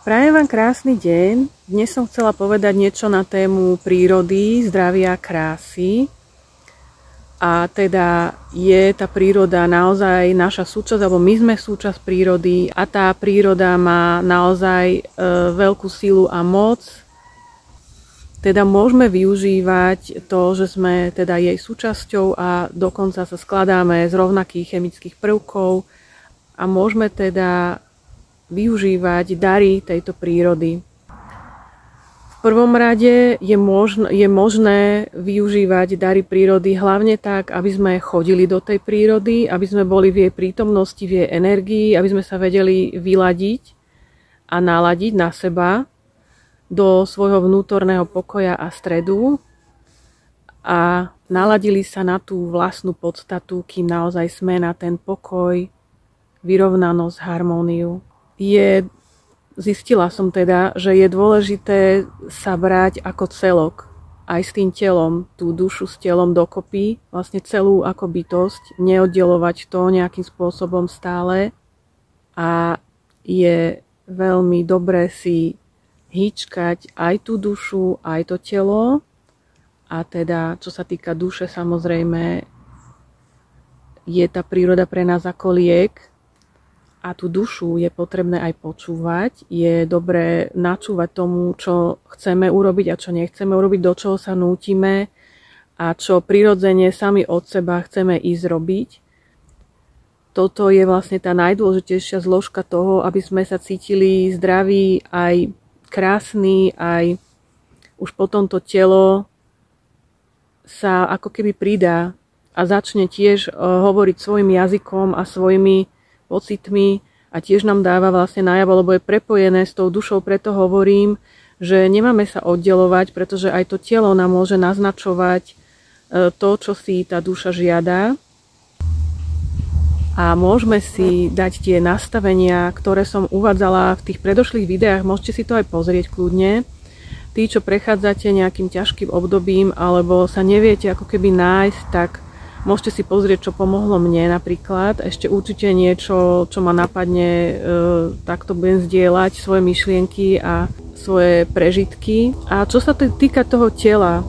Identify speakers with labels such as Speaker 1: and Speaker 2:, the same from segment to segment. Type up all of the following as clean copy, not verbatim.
Speaker 1: Prajem vám krásny deň. Dnes som chcela povedať niečo na tému prírody, zdravia, krásy. A teda je tá príroda naozaj naša súčasť, alebo my sme súčasť prírody a tá príroda má naozaj veľkú silu a moc. Teda môžeme využívať to, že sme teda jej súčasťou a dokonca sa skladáme z rovnakých chemických prvkov a môžeme teda využívať dary tejto prírody. V prvom rade je možné využívať dary prírody hlavne tak, aby sme chodili do tej prírody, aby sme boli v jej prítomnosti, v jej energii, aby sme sa vedeli vyladiť a naladiť na seba do svojho vnútorného pokoja a stredu a naladili sa na tú vlastnú podstatu, kým naozaj sme na ten pokoj, vyrovnanosť, harmóniu. Zistila som teda, že je dôležité sa brať ako celok, aj s tým telom, tú dušu s telom dokopy, vlastne celú ako bytosť, neoddelovať to nejakým spôsobom stále a je veľmi dobré si hýčkať aj tú dušu, aj to telo a teda, čo sa týka duše, samozrejme, je tá príroda pre nás ako liek, a tú dušu je potrebné aj počúvať. Je dobré načúvať tomu, čo chceme urobiť a čo nechceme urobiť, do čoho sa nútime a čo prirodzene sami od seba chceme ísť robiť. Toto je vlastne tá najdôležitejšia zložka toho, aby sme sa cítili zdraví, aj krásni, aj už potom to telo sa ako keby pridá a začne tiež hovoriť svojim jazykom a svojimi pocitmi a tiež nám dáva vlastne najavo, lebo je prepojené s tou dušou, preto hovorím, že nemáme sa oddelovať, pretože aj to telo nám môže naznačovať to, čo si tá duša žiada a môžeme si dať tie nastavenia, ktoré som uvádzala v tých predošlých videách, môžete si to aj pozrieť kľudne. Tí, čo prechádzate nejakým ťažkým obdobím alebo sa neviete ako keby nájsť, tak môžete si pozrieť, čo pomohlo mne napríklad. Ešte určite niečo, čo ma napadne, takto budem zdieľať svoje myšlienky a svoje prežitky. A čo sa týka toho tela,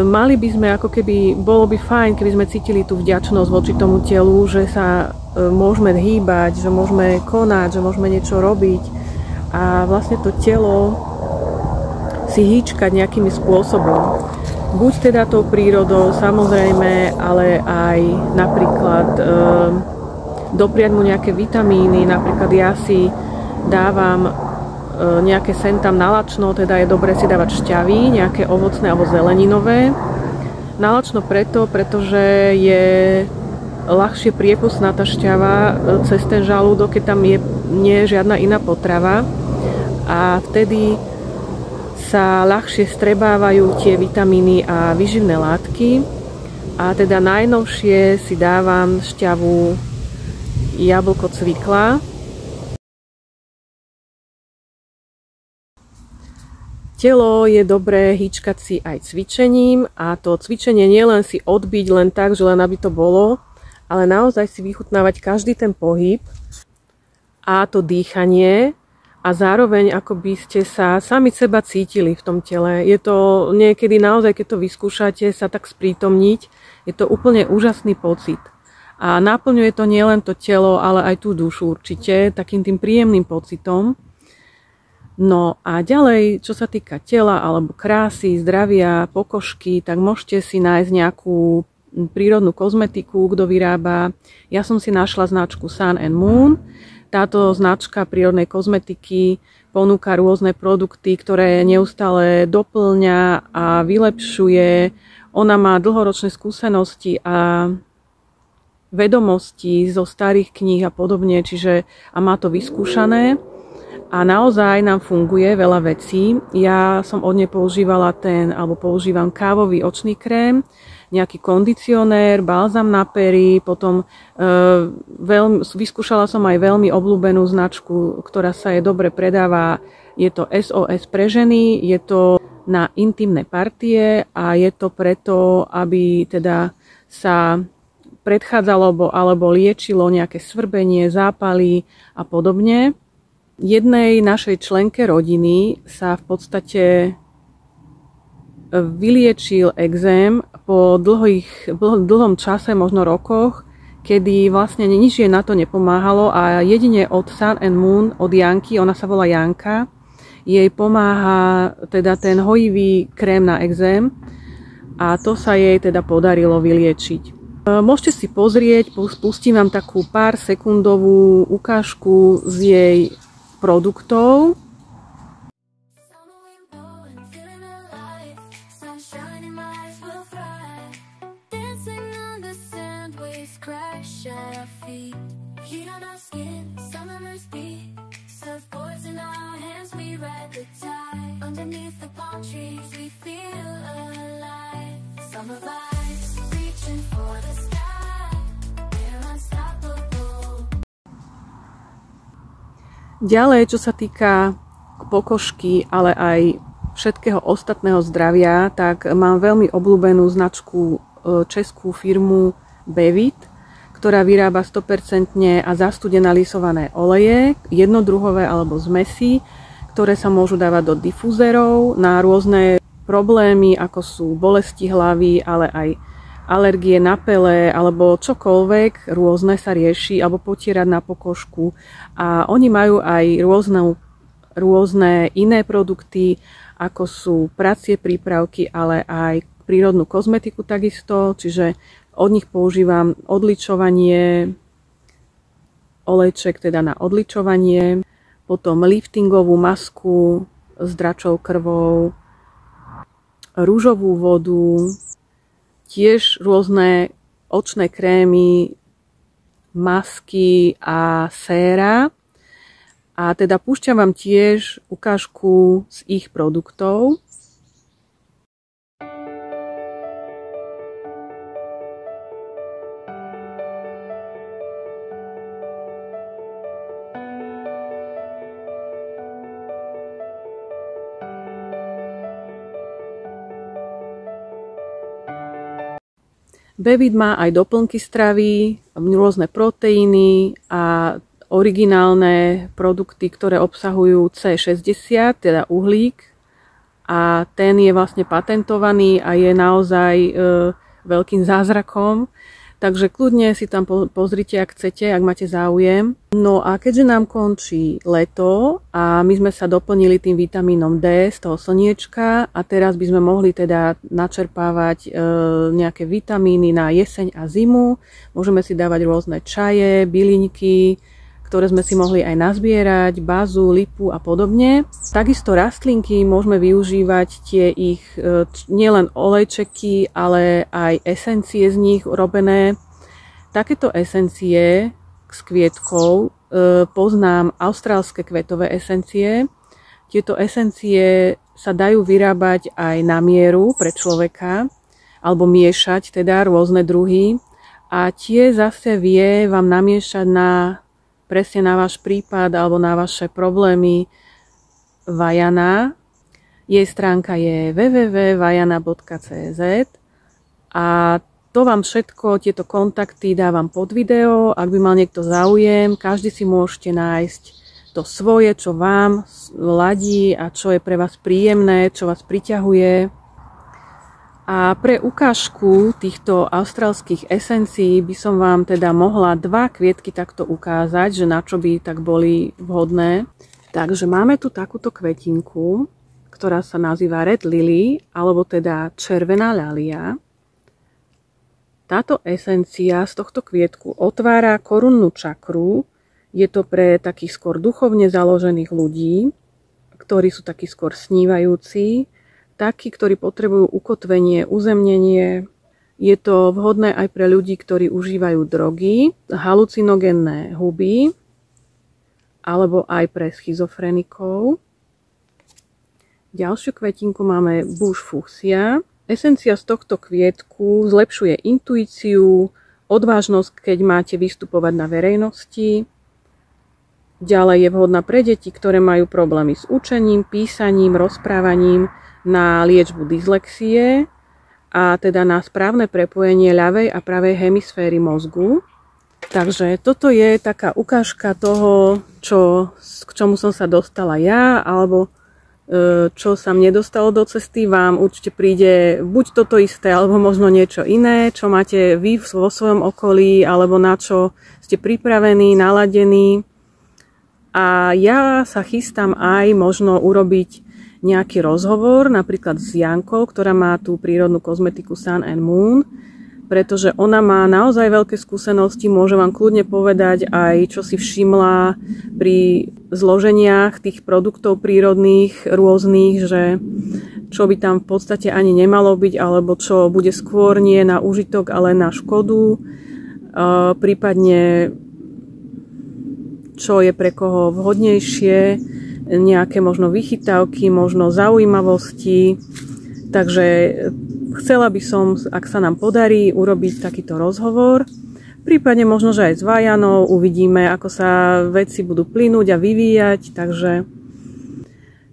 Speaker 1: mali by sme ako keby, bolo by fajn, keby sme cítili tú vďačnosť voči tomu telu, že sa môžeme hýbať, že môžeme konať, že môžeme niečo robiť. A vlastne to telo si hýčkať nejakými spôsobom. Buď teda tou prírodou, samozrejme, ale aj napríklad dopriať mu nejaké vitamíny, napríklad ja si dávam nejaké sem tam nalačno, teda je dobré si dávať šťavy, nejaké ovocné alebo zeleninové. Nalačno pretože je ľahšie priepustná tá šťava cez ten žalúdok, keď tam nie je žiadna iná potrava a vtedy sa ľahšie strebávajú tie vitamíny a výživné látky a teda najnovšie si dávam šťavu jablko cvikla. Telo je dobré hýčkať si aj cvičením a to cvičenie nielen si odbiť len tak, že len aby to bolo, ale naozaj si vychutnávať každý ten pohyb a to dýchanie, a zároveň ako by ste sa sami seba cítili v tom tele. Je to niekedy naozaj, keď to vyskúšate, sa tak sprítomniť, je to úplne úžasný pocit. A naplňuje to nielen to telo, ale aj tú dušu určite, takým tým príjemným pocitom. No a ďalej, čo sa týka tela alebo krásy, zdravia, pokožky, tak môžete si nájsť nejakú prírodnú kozmetiku, kto vyrába. Ja som si našla značku Sun and Moon. Táto značka prírodnej kozmetiky ponúka rôzne produkty, ktoré neustále doplňa a vylepšuje. Ona má dlhoročné skúsenosti a vedomosti zo starých kníh a podobne, a má to vyskúšané a naozaj nám funguje veľa vecí. Ja som od nej používala používam kávový očný krém, nejaký kondicionér, balzam na pery, potom vyskúšala som aj veľmi obľúbenú značku, ktorá sa jej dobre predáva. Je to SOS pre ženy, je to na intimné partie a je to preto, aby teda sa predchádzalo alebo liečilo nejaké svrbenie, zápaly a podobne. Jednej našej členke rodiny sa v podstate vyliečil ekzém po dlhom čase, možno rokoch, kedy vlastne nič jej na to nepomáhalo a jedine od Sun and Moon, od Janky, ona sa volá Janka, jej pomáha teda ten hojivý krém na ekzém a to sa jej teda podarilo vyliečiť. Môžete si pozrieť, pustím vám takú pár sekundovú ukážku z jej produktov. Ďalej, čo sa týka pokožky, ale aj všetkého ostatného zdravia, tak mám veľmi obľúbenú značku českú firmu Bevit, ktorá vyrába 100% a zastudené lisované oleje, jednodruhové alebo zmesi, ktoré sa môžu dávať do difúzerov na rôzne problémy, ako sú bolesti hlavy, ale aj alergie na pele alebo čokoľvek rôzne sa rieši alebo potierať na pokožku. A oni majú aj rôzne iné produkty, ako sú pracie prípravky, ale aj prírodnú kozmetiku takisto, čiže od nich používam odličovanie, olejček teda na odličovanie, potom liftingovú masku s dračou krvou, rúžovú vodu, tiež rôzne očné krémy, masky a séra. A teda púšťam vám tiež ukážku z ich produktov. Bevit má aj doplnky stravy, rôzne proteíny a originálne produkty, ktoré obsahujú C60, teda uhlík. A ten je vlastne patentovaný a je naozaj veľkým zázrakom. Takže kľudne si tam pozrite, ak chcete, ak máte záujem. No a keďže nám končí leto a my sme sa doplnili tým vitamínom D z toho slniečka a teraz by sme mohli teda načerpávať nejaké vitamíny na jeseň a zimu. Môžeme si dávať rôzne čaje, bylinky, ktoré sme si mohli aj nazbierať, bazu, lipu a podobne. Takisto rastlinky môžeme využívať tie ich nielen olejčeky, ale aj esencie z nich robené. Takéto esencie z kvietkov poznám austrálske kvetové esencie. Tieto esencie sa dajú vyrábať aj na mieru pre človeka, alebo miešať teda rôzne druhy. A tie zase vie vám namiešať presne na váš prípad alebo na vaše problémy Vajana. Jej stránka je www.vajana.cz a to vám všetko, tieto kontakty dávam pod video. Ak by mal niekto záujem, každý si môžete nájsť to svoje, čo vám ladí a čo je pre vás príjemné, čo vás priťahuje. A pre ukážku týchto austrálskych esencií by som vám teda mohla 2 kvietky takto ukázať, že na čo by tak boli vhodné. Takže máme tu takúto kvetinku, ktorá sa nazýva Red Lily, alebo teda červená ľalia. Táto esencia z tohto kvietku otvára korunnú čakru. Je to pre takých skôr duchovne založených ľudí, ktorí sú takí skôr snívajúci, takí, ktorí potrebujú ukotvenie, uzemnenie. Je to vhodné aj pre ľudí, ktorí užívajú drogy, halucinogénne huby, alebo aj pre schizofrenikov. Ďalšiu kvetinku máme Bush Fuchsia. Esencia z tohto kvietku zlepšuje intuíciu, odvážnosť, keď máte vystupovať na verejnosti. Ďalej je vhodná pre deti, ktoré majú problémy s učením, písaním, rozprávaním, na liečbu dyslexie a teda na správne prepojenie ľavej a pravej hemisféry mozgu. Takže toto je taká ukážka toho, k čomu som sa dostala ja, alebo čo sa mne dostalo do cesty. Vám určite príde buď toto isté, alebo možno niečo iné, čo máte vy vo svojom okolí, alebo na čo ste pripravení, naladení. A ja sa chystám aj možno urobiť nejaký rozhovor, napríklad s Jankou, ktorá má tú prírodnú kozmetiku Sun and Moon, pretože ona má naozaj veľké skúsenosti, môže vám kľudne povedať aj, čo si všimla pri zloženiach tých produktov prírodných rôznych, že čo by tam v podstate ani nemalo byť, alebo čo bude skôr nie na úžitok, ale na škodu, prípadne čo je pre koho vhodnejšie, nejaké možno vychytávky, možno zaujímavosti. Takže chcela by som, ak sa nám podarí, urobiť takýto rozhovor. Prípadne možno, že aj s Vajanou uvidíme, ako sa veci budú plynúť a vyvíjať.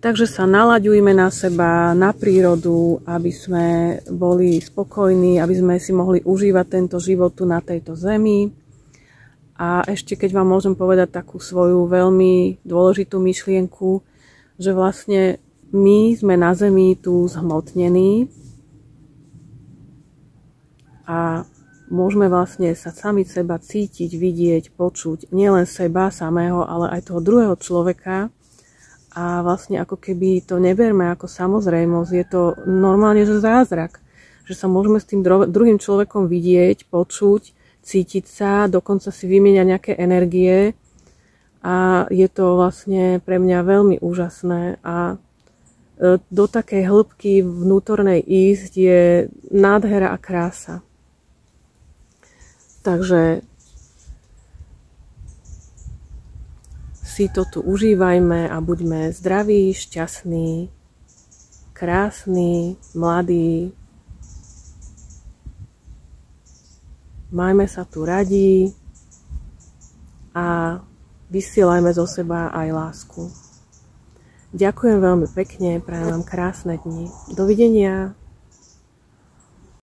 Speaker 1: Takže sa nalaďujme na seba, na prírodu, aby sme boli spokojní, aby sme si mohli užívať tento život tu na tejto zemi. A ešte keď vám môžem povedať takú svoju veľmi dôležitú myšlienku, že vlastne my sme na zemi tu zhmotnení a môžeme vlastne sa sami seba cítiť, vidieť, počuť nielen seba samého, ale aj toho druhého človeka. A vlastne ako keby to neberme ako samozrejmosť, je to normálne, že zázrak, že sa môžeme s tým druhým človekom vidieť, počuť, cítiť sa, dokonca si vymieňať nejaké energie a je to vlastne pre mňa veľmi úžasné a do takej hĺbky vnútornej ísť je nádhera a krása. Takže si to tu užívajme a buďme zdraví, šťastní, krásni, mladí. Majme sa tu radi a vysielajme zo seba aj lásku. Ďakujem veľmi pekne, prajem vám krásne dni. Dovidenia.